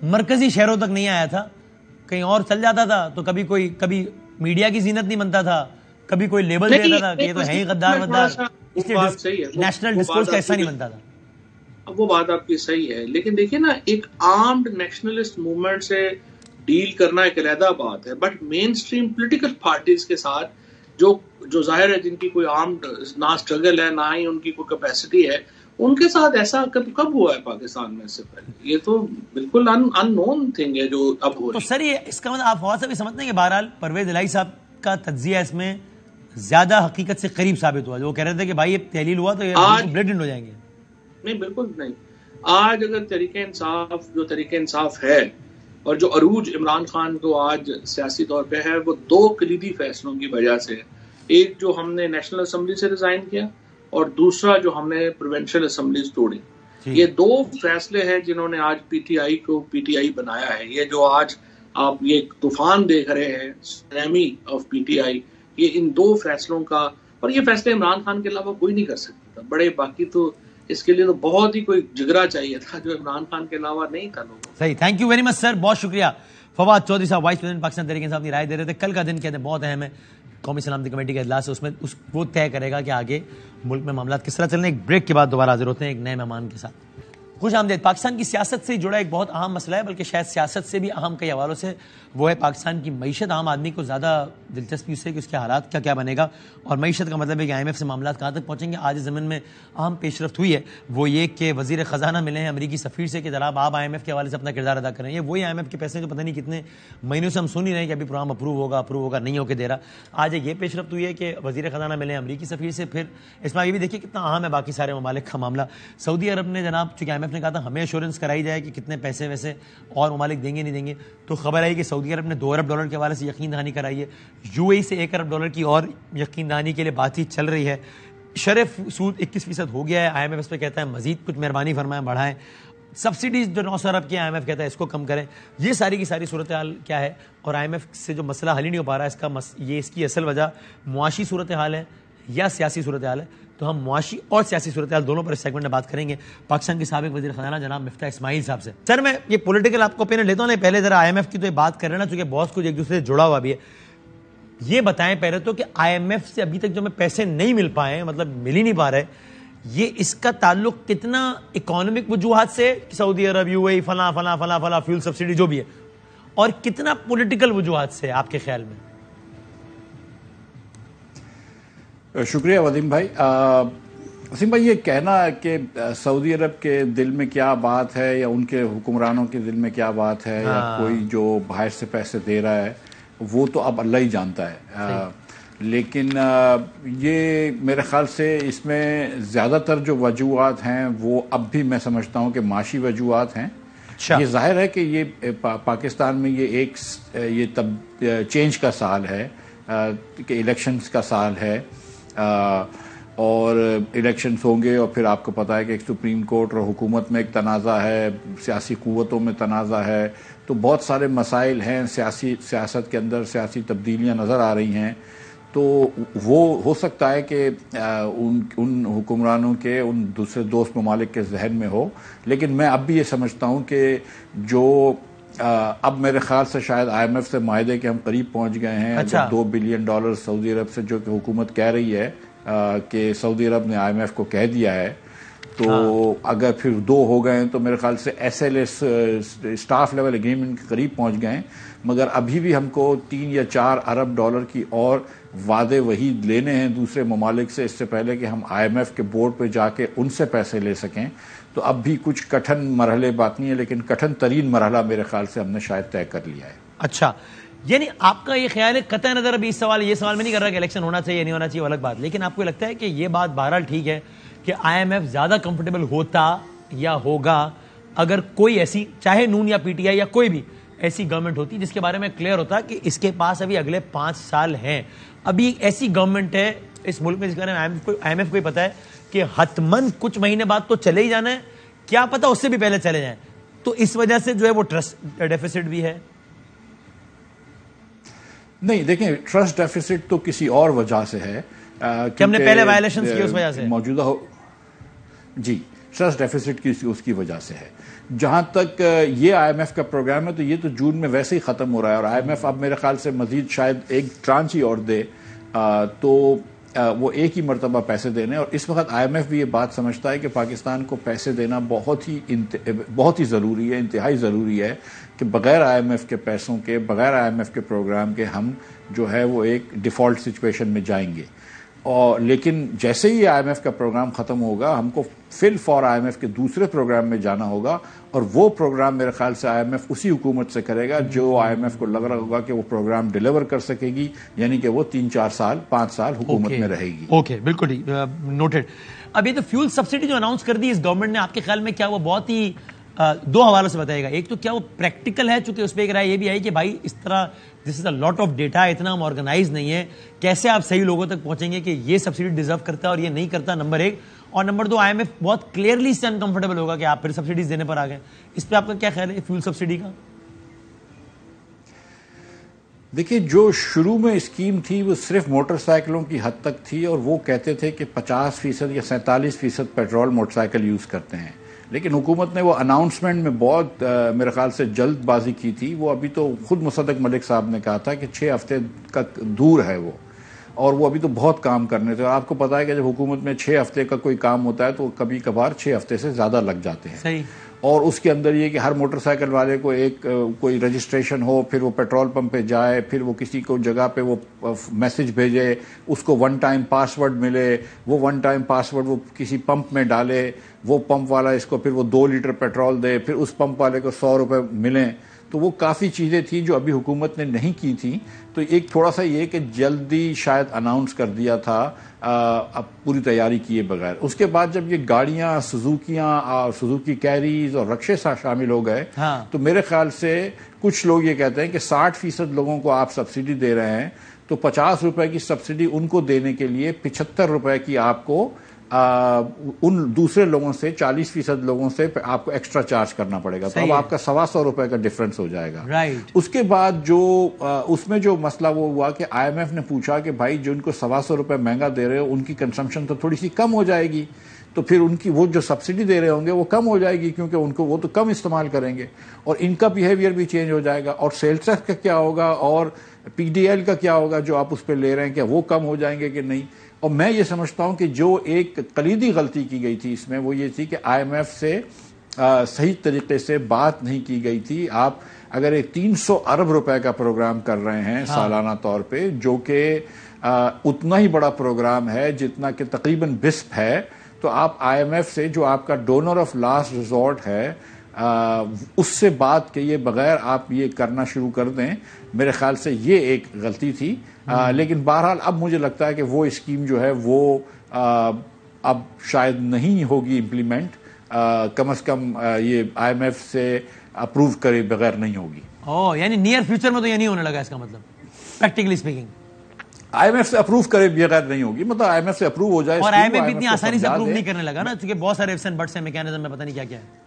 مرکزی شہروں تک نہیں آیا تھا، کہیں اور چل جاتا تھا تو کبھی میڈیا کی زینت نہیں بنتا تھا، کبھی کوئی لیبل دیتا تھا کہ یہ تو ہے ہی غدار ودار، اس لیے نیشنل ڈسکورس ایسا نہیں بنتا تھا. وہ بات آپ کی صحیح ہے، لیکن دیکھیں نا ایک آرمڈ نیشنلسٹ موومنٹ سے ڈیل کرنا ایک علیحدہ بات ہے، but mainstream political parties کے ساتھ جو ظاہر ہے جن کی کوئی آرمڈ نہ اسٹرگل ہے نہ ہی ان کی کوئی کیپیسٹی ہے، ان کے ساتھ ایسا کب ہوا ہے پاکستان میں اس سے پہلے؟ یہ تو بالکل ان نون تھنگ ہے جو اب ہو رہی ہے. تو سر یہ اس کا مطلب آپ فواد سے بھی سمجھتے ہیں کہ بہرحال پرویز الہی صاحب کا تجزیہ اس میں زیادہ حقیقت سے قریب ثابت ہوا، جو وہ کہہ رہے تھے کہ بھائی یہ تحلیل ہوا تو یہ بلیٹنٹ ہو جائیں گے. نہیں بالکل نہیں. آج اگر طریقہ انصاف ہے اور جو عروج عمران خان کو آج سیاسی طور پہ ہے وہ 2 کلیدی فیصلوں کی وجہ سے، ایک جو ہم نے نیشنل اسمبلی سے ریزائن کیا اور دوسرا جو ہم نے پروونشل اسمبلیز توڑی. یہ 2 فیصلے ہیں جنہوں نے آج پی ٹی آئی کو پی ٹی آئی بنایا ہے. یہ جو آج آپ یہ طوفان دیکھ رہے ہیں tsunami of P T I, یہ ان 2 فیصلوں کا، اور یہ فیصلے عمران خان کے علاوہ کوئی نہیں کر سکتا تھا. بڑے باقی تو اس کے لیے تو بہت ہی کوئی جگرا چاہیے تھا جو عمران خان کے علاوہ نہیں تھا لوگوں. صحیح، تھینک یو ویری مچ سر، بہت شکریہ. فواد چودھری صاحب وائس پریزیڈنٹ پاکستان تحریک انصاف اپنی رائے دے رہے تھے. کل کا دن کہتے ہیں بہت اہم ہے، قومی سلامتی کمیٹی کا اجلاس ہے، اس میں وہ طے کرے گا کہ آگے ملک میں معاملات کس طرح چلنے. ایک بریک کے بعد دوبارہ حاضر ہوتے ہیں ایک نئے مہمان کے ساتھ. خوش آمدید. پاکستان کی سیاست سے جڑا ایک بہت اہم مسئلہ ہے، بلکہ شاید سیاست سے بھی اہم کئی حوالوں سے، وہ ہے پاکستان کی معیشت. عام آدمی کو زیادہ دلچسپی اس سے کہ اس کے حالات کیا بنے گا، اور معیشت کا مطلب ہے کہ IMF سے معاملات کہاں تک پہنچیں گے. آج زمین میں اہم پیش رفت ہوئی ہے وہ یہ کہ وزیر خزانہ ملے ہیں امریکی سفیر سے کہ جناب آپ IMF کے حوالے سے اپنا کردار ادا کریں. یہ وہی IMF کے پیسے جو پتہ نہیں کتنے مہینوں سے ہم سن ہی رہے ہیں کہ ابھی پروگرام اپروو ہوگا نہیں ہو کے دے رہا. آج یہ پیش رفت ہوئی ہے کہ وزیر خزانہ ملے ہیں امریکی سفیر سے. پھر اس میں یہ بھی دیکھیے کتنا اہم ہے باقی سارے ممالک کا معاملہ. سعودی عرب نے جناب چونکہ IMF نے کہا تھا ہمیں ایشورنس کرائی جائے کہ کتنے پیسے ویسے اور ممالک دیں گے نہیں دیں گے، تو خبر آئی کہ سعودی عرب نے $2 ارب کے حوالے سے یقین دہانی کرائی ہے. UAE سے $1 ارب کی اور یقین دہانی کے لیے بات چیت چل رہی ہے. شرف سود 21% ہو گیا ہے. IMF اس پہ کہتا ہے مزید کچھ مہربانی فرمائیں بڑھائیں. سبسڈیز جو 900 ارب کی IMF کہتا ہے اس کو کم کریں. یہ ساری کی ساری صورتحال کیا ہے، اور IMF سے جو مسئلہ حل ہی نہیں ہو پا رہا ہے، اس کی اصل وجہ معاشی صورتحال ہے یا سیاسی صورتحال ہے. تو ہم معاشی اور سیاسی صورتحال دونوں پر اس سیگمنٹ میں بات کریں گے پاکستان کے سابق وزیر خزانہ جناب مفتاح اسماعیل صاحب سے. سر میں یہ پولیٹیکل آپ کو اوپینین لیتا ہوں، پہلے ذرا IMF کی تو یہ بات کر رہے نا، چونکہ بہت کچھ ایک دوسرے سے جڑا ہوا بھی ہے. یہ بتائیں پہلے تو کہ IMF سے ابھی تک جو ہمیں پیسے نہیں مل پائے، مطلب مل ہی نہیں پا رہے، یہ اس کا تعلق کتنا اکانومک وجوہات سے، سعودی عرب UAE فلاں فیول سبسڈی جو بھی ہے، اور کتنا پولیٹیکل وجوہات سے آپ کے خیال میں؟ شکریہ وسیم بھائی. وسیم بھائی، یہ کہنا کہ سعودی عرب کے دل میں کیا بات ہے یا ان کے حکمرانوں کے دل میں کیا بات ہے، یا کوئی جو باہر سے پیسے دے رہا ہے، وہ تو اب اللہ ہی جانتا ہے. لیکن یہ میرے خیال سے اس میں زیادہ تر جو وجوہات ہیں وہ اب بھی میں سمجھتا ہوں کہ معاشی وجوہات ہیں. یہ ظاہر ہے کہ یہ پاکستان میں یہ چینج کا سال ہے، کہ الیکشنز کا سال ہے، اور الیکشنز ہوں گے اور پھر آپ کو پتا ہے کہ ایک سپریم کورٹ اور حکومت میں ایک تنازع ہے, سیاسی قوتوں میں تنازع ہے, تو بہت سارے مسائل ہیں سیاست کے اندر, سیاسی تبدیلیاں نظر آ رہی ہیں. تو وہ ہو سکتا ہے کہ ان حکمرانوں کے ان دوسرے دوست ممالک کے ذہن میں ہو, لیکن میں اب بھی یہ سمجھتا ہوں کہ جو اب میرے خیال سے شاید آئی ایم ایف سے معاہدے کے ہم قریب پہنچ گئے ہیں. اگر $2 بلین سعودی عرب سے, جو کہ حکومت کہہ رہی ہے کہ سعودی عرب نے آئی ایم ایف کو کہہ دیا ہے, تو اگر پھر 2 ہو گئے ہیں تو میرے خیال سے SLA اسٹاف لیول ایگریمنٹ کے قریب پہنچ گئے ہیں. مگر ابھی بھی ہم کو $3 یا $4 ارب کی اور وعدے وہی لینے ہیں دوسرے ممالک سے, اس سے پہلے کہ ہم آئی ایم ایف کے بورڈ پہ جا کے ان سے پیسے لے سکیں. تو اب بھی کچھ کٹھن مرحلے باقی ہیں, لیکن کٹھن ترین مرحلہ میرے خیال سے ہم نے شاید طے کر لیا ہے. اچھا, یعنی آپ کا یہ خیال ہے, قطع نظر ابھی یہ سوال میں نہیں کر رہا کہ الیکشن ہونا چاہیے نہیں ہونا چاہیے, وہ الگ بات, لیکن آپ کو لگتا ہے کہ یہ بات بہرحال ٹھیک ہے کہ آئی ایم ایف زیادہ کمفرٹیبل ہوتا یا ہوگا اگر کوئی ایسی, چاہے نون یا PTI یا کوئی بھی ایسی گورنمنٹ ہوتی جس کے بارے میں کلیئر ہوتا کہ اس کے پاس ابھی اگلے 5 سال ہیں. ابھی ایسی گورنمنٹ ہے اس ملک میں جس کے بارے میں آئی ایم ایف کو ہی پتا ہے کہ حتماً کچھ مہینے بعد تو چلے ہی جانا ہے, کیا پتا اس سے بھی پہلے چلے جائیں, تو اس وجہ سے جو ہے وہ ٹرسٹ ڈیفیسٹ بھی ہے. نہیں دیکھیں, ٹرسٹ ڈیفیسٹ تو کسی اور وجہ سے ہے کہ ہم نے پہلے وائلیشنز کی اس وجہ سے موجودہ جی, ٹرسٹ ڈیفیسٹ کی اس کی وجہ سے ہے. جہاں تک یہ آئی ایم ایف کا پروگرام ہے تو یہ تو جون میں ویسے ہی ختم ہو رہا ہے, اور آئی ایم ایف اب میرے خیال سے مزید شاید ایک ٹرانچ ہی اور دے تو وہ ایک ہی مرتبہ پیسے دینے. اور اس وقت آئی ایم ایف بھی یہ بات سمجھتا ہے کہ پاکستان کو پیسے دینا بہت ہی ضروری ہے, انتہائی ضروری ہے, کہ بغیر آئی ایم ایف کے پیسوں کے, بغیر آئی ایم ایف کے پروگرام کے ہم جو ہے وہ ایک ڈیفالٹ سچویشن میں جائیں گے. اور لیکن جیسے ہی آئی ایم ایف کا پروگرام ختم ہوگا ہم کو فی الفور آئی ایم ایف کے دوسرے پروگرام میں جانا ہوگا, اور وہ پروگرام میرے خیال سے آئی ایم ایف اسی حکومت سے کرے گا جو آئی ایم ایف کو لگ رہا ہوگا کہ وہ پروگرام ڈیلیور کر سکے گی, یعنی کہ وہ 3-4 سال 5 سال حکومت میں رہے گی. اوکے, بالکل نوٹڈ. اب یہ تو فیول سبسڈی جو اناؤنس کر دی اس گورنمنٹ نے, آپ کے خیال میں کیا وہ بہت ہی 2 حوالوں سے بتائے گا. ایک تو کیا وہ پریکٹیکل ہے, چونکہ اس پہ ایک رائے یہ بھی آئی کہ بھائی اس طرح دس از اے لاٹ آف ڈیٹا, اتنا ہم آرگنائز نہیں ہے, کیسے آپ صحیح لوگوں تک پہنچیں گے کہ یہ سبسڈی ڈیزرو کرتا ہے اور یہ نہیں کرتا, نمبر 1. اور نمبر 2, آئی ایم ایف بہت کلیئرلی اس سے انکمفرٹیبل ہوگا کہ آپ پھر سبسڈیز دینے پر آ گئے. اس پہ آپ کا کیا خیال ہے فیول سبسڈی کا؟ دیکھیے, جو شروع میں اسکیم تھی وہ صرف موٹر سائیکلوں کی حد تک تھی, اور وہ کہتے تھے کہ 50% یا 47% پیٹرول موٹر سائیکل یوز کرتے ہیں. لیکن حکومت نے وہ اناؤنسمنٹ میں بہت میرے خیال سے جلد بازی کی تھی. وہ ابھی تو خود مصدق ملک صاحب نے کہا تھا کہ 6 ہفتے کا دور ہے وہ, اور وہ ابھی تو بہت کام کرنے تھے. اور آپ کو پتا ہے کہ جب حکومت میں 6 ہفتے کا کوئی کام ہوتا ہے تو کبھی کبھار 6 ہفتے سے زیادہ لگ جاتے ہیں. صحیح. اور اس کے اندر یہ کہ ہر موٹر سائیکل والے کو ایک کوئی رجسٹریشن ہو, پھر وہ پیٹرول پمپ پہ جائے, پھر وہ کسی کو جگہ پہ وہ میسج بھیجے, اس کو 1 ٹائم پاسورڈ ملے, وہ 1 ٹائم پاسورڈ وہ کسی پمپ میں ڈالے, وہ پمپ والا اس کو پھر وہ 2 لیٹر پیٹرول دے, پھر اس پمپ والے کو 100 روپے ملیں. تو وہ کافی چیزیں تھیں جو ابھی حکومت نے نہیں کی تھیں. تو ایک تھوڑا سا یہ کہ جلدی شاید اناؤنس کر دیا تھا اب پوری تیاری کیے بغیر. اس کے بعد جب یہ گاڑیاں سوزوکی کیریز اور رکشے شامل ہو گئے, تو میرے خیال سے کچھ لوگ یہ کہتے ہیں کہ 60% لوگوں کو آپ سبسڈی دے رہے ہیں, تو 50 روپے کی سبسڈی ان کو دینے کے لیے 75 روپے کی آپ کو ان دوسرے لوگوں سے 40% لوگوں سے آپ کو ایکسٹرا چارج کرنا پڑے گا. تو اب آپ کا 125 روپے کا ڈفرنس ہو جائے گا. اس کے بعد جو اس میں جو مسئلہ وہ ہوا کہ آئی ایم ایف نے پوچھا کہ بھائی جو ان کو 125 روپے مہنگا دے رہے ہو ان کی کنسمپشن تو تھوڑی سی کم ہو جائے گی, تو پھر ان کی وہ جو سبسڈی دے رہے ہوں گے وہ کم ہو جائے گی, کیونکہ ان کو وہ تو کم استعمال کریں گے, اور ان کا بیہیویئر بھی چینج ہو جائے گا. اور سیلز ٹیکس کا کیا ہوگا اور PDL کا کیا ہوگا جو آپ اس پہ لے رہے ہیں, کیا وہ کم ہو جائیں گے کہ نہیں. اور میں یہ سمجھتا ہوں کہ جو ایک کلیدی غلطی کی گئی تھی اس میں وہ یہ تھی کہ آئی ایم ایف سے صحیح طریقے سے بات نہیں کی گئی تھی. آپ اگر ایک 300 ارب روپے کا پروگرام کر رہے ہیں سالانہ طور پہ, جو کہ اتنا ہی بڑا پروگرام ہے جتنا کہ تقریباً بسپ ہے, تو آپ آئی ایم ایف سے جو آپ کا ڈونر آف لاسٹ ریزورٹ ہے اس سے بات کیے بغیر آپ یہ کرنا شروع کر دیں. میرے خیال سے یہ ایک غلطی تھی. لیکن بہرحال اب مجھے لگتا ہے کہ وہ اسکیم جو ہے وہ اب شاید نہیں ہوگی امپلیمنٹ, کم از کم یہ آئی ایم ایف سے اپروو کرے بغیر نہیں ہوگی. یعنی نیئر فیوچر میں تو یہ نہیں ہونے لگا, اس کا مطلب پریکٹیکلی اسپیکنگ. IMF سے اپروو کرے بغیر نہیں ہوگی، مطلب IMF سے اپروو ہو جائے، اور IMF بھی اتنی آسانی سے اپروو نہیں کرنے لگا نا، کیونکہ بہت سارے ifs and buts ہیں میکینزم میں، پتہ نہیں کیا کیا ہے.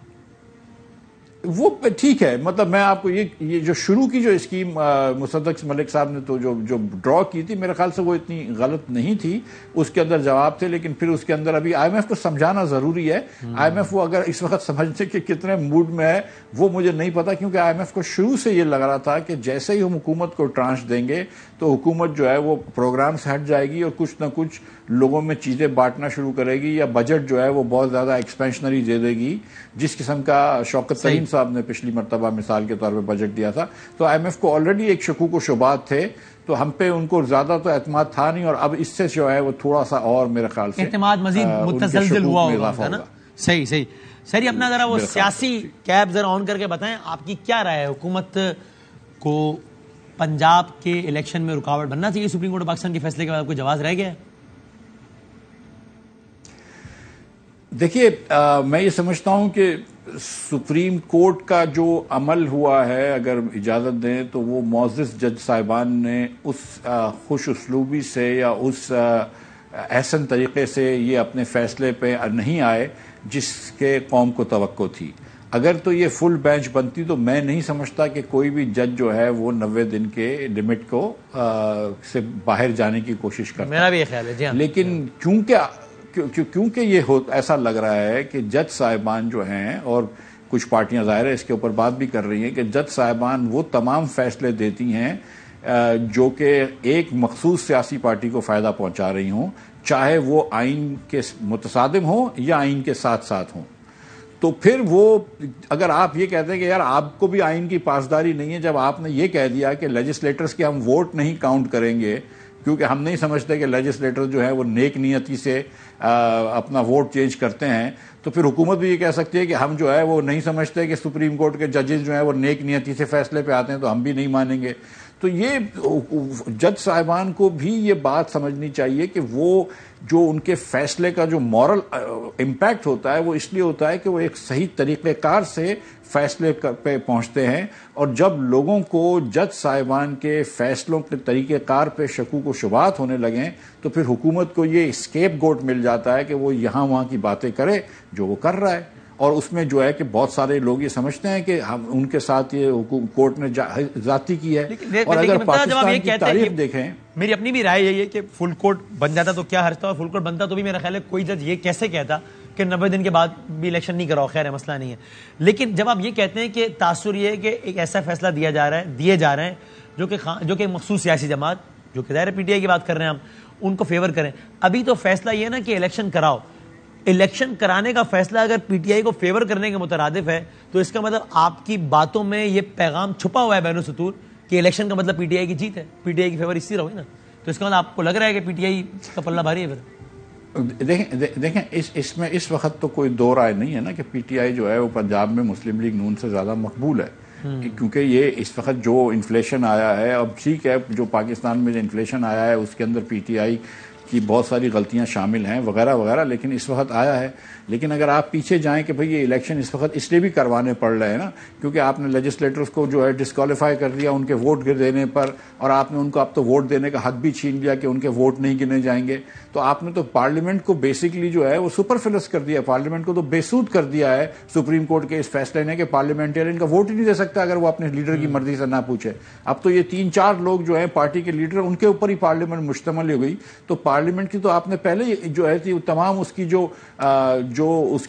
وہ ٹھیک ہے، مطلب میں آپ کو یہ جو شروع کی جو اسکیم مصدق ملک صاحب نے تو جو ڈرا کی تھی، میرے خیال سے وہ اتنی غلط نہیں تھی، اس کے اندر جواب تھے، لیکن پھر اس کے اندر ابھی IMF کو سمجھانا ضروری ہے. IMF وہ اگر اس وقت سمجھنے کے کتنے موڈ میں ہے وہ مجھے نہیں پتا، کیونکہ IMF کو شروع سے یہ لگ رہا تھا کہ جیسے ہی ہم حکومت کو ٹرانش دیں گے تو حکومت جو ہے وہ پروگرام سے ہٹ جائے گی اور کچھ نہ کچھ لوگوں میں چیزیں بانٹنا شروع کرے گی، یا بجٹ جو ہے وہ بہت زیادہ ایکسپینشنری دے دے گی، جس قسم کا شوکت ترین صاحب نے پچھلی مرتبہ مثال کے طور پہ بجٹ دیا تھا. تو IMF کو آلریڈی ایک شکوک و شبہات تھے، تو ہم پہ ان کو زیادہ تو اعتماد تھا نہیں، اور اب اس سے جو ہے وہ تھوڑا سا اور میرے خیال سے اعتماد مزید متزلزل ہوا ہوگا نا. صحیح سر، اپنا ذرا وہ سیاسی کیب ذرا آن کر کے بتائیں، آپ کی کیا رائے ہے؟ حکومت کو پنجاب کے الیکشن میں رکاوٹ بننا چاہیے سپریم کورٹ پاکستان کے فیصلے کے بعد؟ کوئی جواز رہ گیا ہے؟ دیکھیے، میں یہ سمجھتا ہوں کہ سپریم کورٹ کا جو عمل ہوا ہے، اگر اجازت دیں تو وہ معزز جج صاحبان نے اس خوش اسلوبی سے یا اس احسن طریقے سے یہ اپنے فیصلے پہ نہیں آئے جس کے قوم کو توقع تھی. اگر تو یہ فل بینچ بنتی تو میں نہیں سمجھتا کہ کوئی بھی جج جو ہے وہ 90 دن کے لمٹ کو سے باہر جانے کی کوشش کرتا. میرا بھی یہ خیال ہے جی ہاں. لیکن کیونکہ یہ ایسا لگ رہا ہے کہ جج صاحبان جو ہیں، اور کچھ پارٹیاں ظاہر ہے اس کے اوپر بات بھی کر رہی ہیں، کہ جج صاحبان وہ تمام فیصلے دیتی ہیں جو کہ ایک مخصوص سیاسی پارٹی کو فائدہ پہنچا رہی ہوں، چاہے وہ آئین کے متصادم ہوں یا آئین کے ساتھ ساتھ ہوں. تو پھر وہ اگر آپ یہ کہتے ہیں کہ یار آپ کو بھی آئین کی پاسداری نہیں ہے، جب آپ نے یہ کہہ دیا کہ لیجسلیٹرز کے ہم ووٹ نہیں کاؤنٹ کریں گے کیونکہ ہم نہیں سمجھتے کہ لیجسلیٹر جو ہے وہ نیک نیتی سے اپنا ووٹ چینج کرتے ہیں، تو پھر حکومت بھی یہ کہہ سکتی ہے کہ ہم جو ہے وہ نہیں سمجھتے کہ سپریم کورٹ کے ججز جو ہیں وہ نیک نیتی سے فیصلے پہ آتے ہیں، تو ہم بھی نہیں مانیں گے. تو یہ جج صاحبان کو بھی یہ بات سمجھنی چاہیے کہ وہ جو ان کے فیصلے کا جو مورل امپیکٹ ہوتا ہے وہ اس لیے ہوتا ہے کہ وہ ایک صحیح طریقہ کار سے فیصلے پہ پہنچتے ہیں، اور جب لوگوں کو جج صاحبان کے فیصلوں کے طریقہ کار پہ شکوک و شبہات ہونے لگیں تو پھر حکومت کو یہ اسکیپ گوٹ مل جاتا ہے کہ وہ یہاں وہاں کی باتیں کرے جو وہ کر رہا ہے. اور اس میں جو ہے کہ بہت سارے لوگ یہ سمجھتے ہیں کہ ہم ان کے ساتھ یہ کورٹ نے ذاتی کی ہے. اور اگر پاکستان کی تاریخ دیکھیں، میری اپنی بھی رائے یہی ہے کہ فل کورٹ بن جاتا تو کیا حرج تھا، اور فل کورٹ بنتا تو بھی میرا خیال ہے کوئی جج یہ کیسے کہتا کہ 90 دن کے بعد بھی الیکشن نہیں کراؤ، خیر ہے مسئلہ نہیں ہے. لیکن جب آپ یہ کہتے ہیں کہ تاثر یہ ہے کہ ایک ایسا فیصلہ دیے جا رہے ہیں جو کہ مخصوص سیاسی جماعت، جو کہ ظاہر PTI کی بات کر رہے ہیں ہم، ان کو فیور کریں. ابھی تو فیصلہ یہ ہے نا کہ الیکشن کراؤ. الیکشن کرانے کا فیصلہ اگر PTI کو فیور کرنے کے مترادف ہے تو اس کا مطلب آپ کی باتوں میں یہ پیغام چھپا ہوا ہے بین السطور کہ الیکشن کا مطلب PTI کی جیت ہے، PTI کی فیور اسی رہو نا. تو اس کا مطلب آپ کو لگ رہا ہے کہ PTI کا پلہ بھاری ہے پھر؟ دیکھیں اس میں اس وقت تو کوئی دو رائے نہیں ہے نا کہ PTI جو ہے وہ پنجاب میں مسلم لیگ نون سے زیادہ مقبول ہے، کیونکہ یہ اس وقت جو انفلیشن آیا ہے، اب ٹھیک ہے جو پاکستان میں جو انفلیشن آیا ہے اس کے اندر PTI کی بہت ساری غلطیاں شامل ہیں وغیرہ وغیرہ، لیکن اس وقت آیا ہے. لیکن اگر آپ پیچھے جائیں کہ بھئی یہ الیکشن اس وقت اس لیے بھی کروانے پڑ رہے ہیں نا کیونکہ آپ نے لیجسلیٹرز کو جو ہے ڈسکوالیفائی کر دیا ان کے ووٹ دینے پر، اور آپ نے ان کو اب تو ووٹ دینے کا حق بھی چھین لیا کہ ان کے ووٹ نہیں گنے جائیں گے. تو آپ نے تو پارلیمنٹ کو بیسکلی جو ہے وہ سپرفلس کر دیا، پارلیمنٹ کو تو بے سود کر دیا ہے سپریم کورٹ کے اس فیصلے نے کہ پارلیمنٹرین کا ووٹ ہی نہیں دے سکتا اگر وہ اپنے لیڈر کی مرضی سے نہ پوچھے. اب تو یہ 3-4 لوگ جو ہیں پارٹی کے لیڈر ان کے اوپر ہی پارلیمنٹ مشتمل ہو گئی. تو پارلیمنٹ کی تو آپ نے پہلے جو ہے تھی تمام اس کی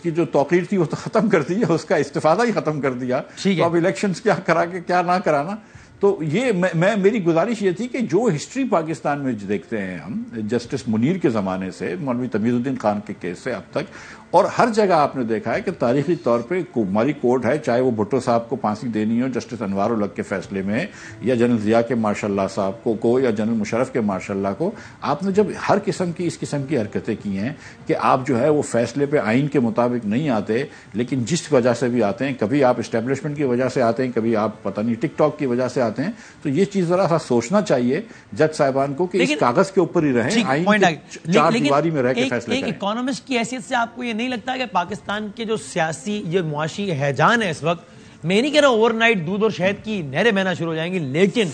جو توقیر تھی وہ تو ختم کر دی ہے، اس کا استفادہ ہی ختم کر دیا. تو اب الیکشنز کیا کرا کے کیا نہ کرانا. تو یہ میری گزارش یہ تھی کہ جو ہسٹری پاکستان میں دیکھتے ہیں ہم جسٹس منیر کے زمانے سے مولوی تمیز الدین خان کے کیس سے اب تک، اور ہر جگہ آپ نے دیکھا ہے کہ تاریخی طور پہ ہماری کورٹ ہے، چاہے وہ بھٹو صاحب کو پھانسی دینی ہو جسٹس انوار الحق کے فیصلے میں، یا جنرل ضیاء کے ماشاء اللہ صاحب کو یا جنرل مشرف کے ماشاء اللہ کو، آپ نے جب ہر قسم کی اس قسم کی حرکتیں کی ہیں کہ آپ جو ہے وہ فیصلے پہ آئین کے مطابق نہیں آتے، لیکن جس وجہ سے بھی آتے ہیں، کبھی آپ اسٹیبلشمنٹ کی وجہ سے آتے ہیں، کبھی آپ پتہ نہیں ٹک ٹاک کی وجہ سے آتے ہیں. تو یہ چیز ذرا سا سوچنا چاہیے جج صاحبان کو کہ اس کاغذ کے اوپر ہی رہیں، آئین کی چار دیواری میں رہ کے فیصلے کریں. ایک اکانومسٹ کی حیثیت سے آپ کو یہ نہیں لگتا کہ پاکستان کے جو سیاسی یہ معاشی ہیجان ہے اس وقت، میں نہیں کہہ رہا اوور نائٹ دودھ اور شہد کی نہریں بہنا شروع ہو جائیں گی، لیکن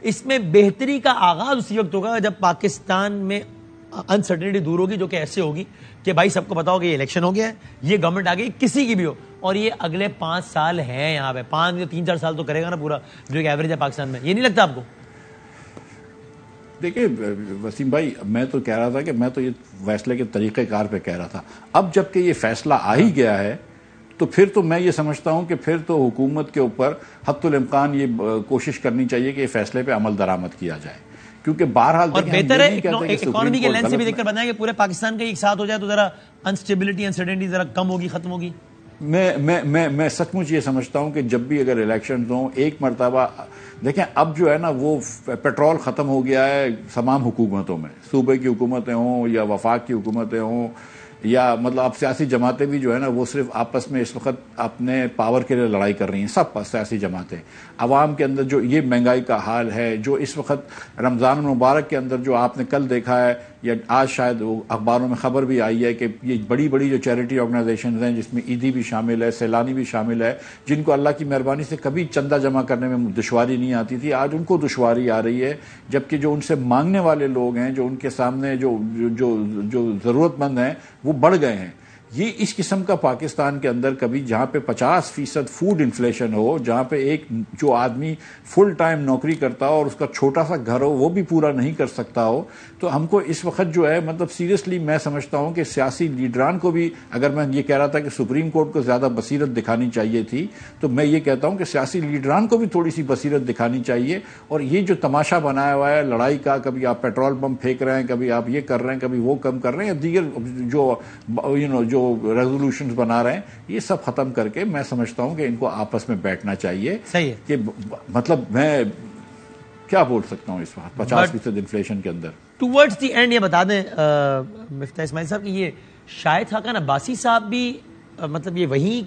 اس میں بہتری کا آغاز اسی وقت ہوگا جب پاکستان میں انسرٹنٹی دور ہوگی, جو کہ ایسے ہوگی کہ بھائی سب کو پتا ہو کہ یہ الیکشن ہو گیا ہے, یہ گورنمنٹ آ گئی کسی کی بھی ہو, اور یہ اگلے 5 سال ہیں یہاں پہ, 3-4 سال تو کرے گا نا پورا, جو ایک ایوریج ہے پاکستان میں. یہ نہیں لگتا آپ کو؟ دیکھیں وسیم بھائی, میں تو کہہ رہا تھا کہ میں تو یہ فیصلے کے طریقہ کار پہ کہہ رہا تھا. اب جب کہ یہ فیصلہ آ ہی گیا ہے تو پھر تو میں یہ سمجھتا ہوں کہ پھر تو حکومت کے اوپر حتی الامکان یہ کوشش کرنی چاہیے کہ یہ فیصلے پہ عمل درآمد کیا جائے, کیونکہ بہرحال اور بہتر ہے اکانومی کے لینس سے بھی دیکھ کر بتائیں کہ پورے پاکستان کا ایک ساتھ ہو جائے تو ذرا انسٹیبلٹی انسرٹنٹی ذرا کم ہوگی, ختم ہوگی. میں سچ مچ یہ سمجھتا ہوں کہ جب بھی اگر الیکشن ہوں ایک مرتبہ دیکھیں, اب جو ہے نا وہ پیٹرول ختم ہو گیا ہے تمام حکومتوں میں, صوبے کی حکومتیں ہوں یا وفاق کی حکومتیں ہوں, یا مطلب اب سیاسی جماعتیں بھی جو ہے نا وہ صرف آپس میں اس وقت اپنے پاور کے لیے لڑائی کر رہی ہیں. سب سیاسی جماعتیں, عوام کے اندر جو یہ مہنگائی کا حال ہے, جو اس وقت رمضان المبارک کے اندر جو آپ نے کل دیکھا ہے یا آج شاید اخباروں میں خبر بھی آئی ہے کہ یہ بڑی بڑی جو چیریٹی آرگنائزیشنز ہیں جس میں عیدی بھی شامل ہے, سیلانی بھی شامل ہے, جن کو اللہ کی مہربانی سے کبھی چندہ جمع کرنے میں دشواری نہیں آتی تھی, آج ان کو دشواری آ رہی ہے, جبکہ جو ان سے مانگنے والے لوگ ہیں, جو ان کے سامنے جو ضرورت مند ہیں وہ بڑھ گئے ہیں. یہ اس قسم کا پاکستان کے اندر کبھی جہاں پہ 50% فوڈ انفلیشن ہو, جہاں پہ ایک جو آدمی فل ٹائم نوکری کرتا ہو اور اس کا چھوٹا سا گھر ہو وہ بھی پورا نہیں کر سکتا ہو, تو ہم کو اس وقت جو ہے مطلب سیریسلی میں سمجھتا ہوں کہ سیاسی لیڈران کو بھی, اگر میں یہ کہہ رہا تھا کہ سپریم کورٹ کو زیادہ بصیرت دکھانی چاہیے تھی, تو میں یہ کہتا ہوں کہ سیاسی لیڈران کو بھی تھوڑی سی بصیرت دکھانی چاہیے. اور یہ جو تماشا بنایا ہوا ہے لڑائی کا, کبھی آپ پیٹرول پمپ پھینک رہے ہیں, کبھی آپ یہ کر رہے ہیں, کبھی وہ کم کر رہے ہیں, یا دیگر جو ریزولوشنز بنا رہے ہیں, یہ سب ختم کر کے میں سمجھتا ہوں کہ ان کو آپس میں بیٹھنا چاہیے. صحیح ہے کہ مطلب میں کیا بول سکتا ہوں اس وقت 50% انفلیشن کے اندر. ٹوورڈز دی اینڈ یہ بتا دیں مفتاح اسماعیل صاحب کہ یہ شاہد خاقان عباسی صاحب بھی مطلب یہ وہیں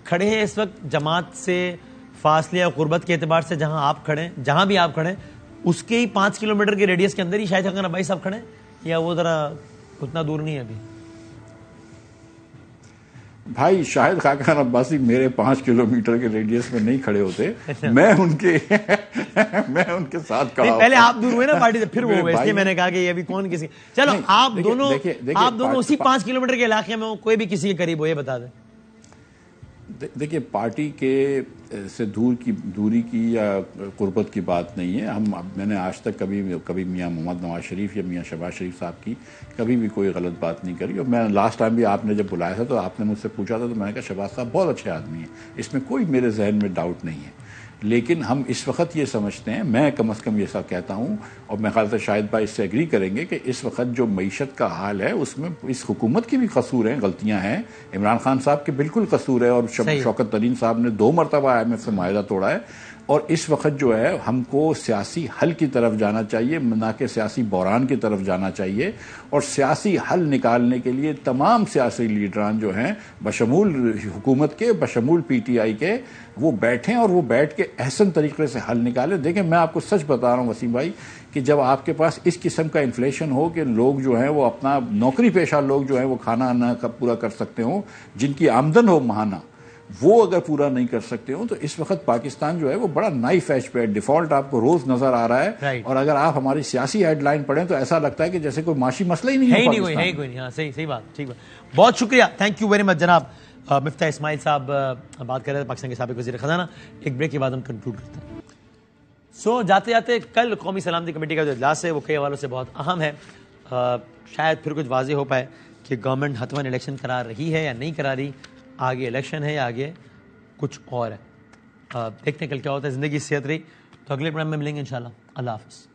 کھڑے ہیں اس وقت جماعت سے فاصلے اور قربت کے اعتبار سے, جہاں آپ کھڑے ہیں, جہاں بھی آپ کھڑے ہیں اس کے ہی 5 کلومیٹر کے ریڈیس کے اندر ہی شاہد خاقان عباسی صاحب کھڑے ہیں, یا وہ ذرا اتنا دور نہیں ہے ابھی؟ بھائی شاہد خاقان عباسی میرے 5 کلومیٹر کے ریڈیس میں نہیں کھڑے ہوتے, میں ان کے ساتھ کھڑا. پہلے آپ دور ہوئے نا پارٹی سے, پھر وہ ہوئے, اس لیے میں نے کہا کہ یہ ابھی کون کسی. چلو آپ دونوں اسی 5 کلومیٹر کے علاقے میں ہو, کوئی بھی کسی کے قریب ہو, یہ بتا دیں. دیکھیے پارٹی کے سے دوری کی یا قربت کی بات نہیں ہے. میں نے آج تک کبھی میاں محمد نواز شریف یا میاں شہباز شریف صاحب کی کبھی بھی کوئی غلط بات نہیں کری. اور میں لاسٹ ٹائم بھی آپ نے جب بلایا تھا تو آپ نے مجھ سے پوچھا تھا تو میں نے کہا شہباز صاحب بہت اچھے آدمی ہیں, اس میں کوئی میرے ذہن میں ڈاؤٹ نہیں ہے. لیکن ہم اس وقت یہ سمجھتے ہیں, میں کم از کم یہ سب کہتا ہوں, اور میں خیال سے شاہد بھائی اس سے ایگری کریں گے, کہ اس وقت جو معیشت کا حال ہے اس میں اس حکومت کی بھی قصور ہیں, غلطیاں ہیں. عمران خان صاحب کے بالکل قصور ہے, اور شوکت ترین صاحب نے 2 مرتبہ IMF سے معاہدہ توڑا ہے. اور اس وقت جو ہے ہم کو سیاسی حل کی طرف جانا چاہیے, نہ کہ سیاسی بحران کی طرف جانا چاہیے. اور سیاسی حل نکالنے کے لیے تمام سیاسی لیڈران جو ہیں بشمول حکومت کے, بشمول PTI کے, وہ بیٹھیں اور وہ بیٹھ کے احسن طریقے سے حل نکالیں. دیکھیں میں آپ کو سچ بتا رہا ہوں وسیم بھائی, کہ جب آپ کے پاس اس قسم کا انفلیشن ہو کہ لوگ جو ہیں وہ اپنا نوکری پیشہ لوگ جو ہیں وہ کھانا نہ پورا کر سکتے ہوں, جن کی آمدن ہو ماہانہ, وہ اگر پورا نہیں کر سکتے ہوں, تو اس وقت پاکستان جو ہے وہ بڑا نائف ایج پہ ڈیفالٹ آپ کو روز نظر آ رہا ہے. اور اگر آپ ہماری سیاسی ہیڈ لائن پڑھیں تو ایسا لگتا ہے کہ جیسے کوئی معاشی مسئلہ ہی نہیں ہے. کوئی نہیں. ہاں صحیح بات, ٹھیک بات. بہت شکریہ, تھینک یو ویری مچ جناب مفتاح اسماعیل صاحب. بات کر رہے تھے پاکستان کے سابق وزیر خزانہ. ایک بریک کے بعد ہم کنکلوڈ کرتے ہیں. جاتے جاتے کل قومی سلامتی کمیٹی کا جو اجلاس ہے وہ کئی حوالوں سے بہت اہم ہے. شاید پھر کچھ واضح ہو پائے کہ گورنمنٹ حتماً الیکشن کرا رہی ہے یا نہیں کرا رہی, آگے الیکشن ہے یا آگے کچھ اور ہے. دیکھتے ہیں کل کیا ہوتا ہے. زندگی صحت رہی تو اگلے پروگرام میں ملیں گے انشاءاللہ. اللہ حافظ.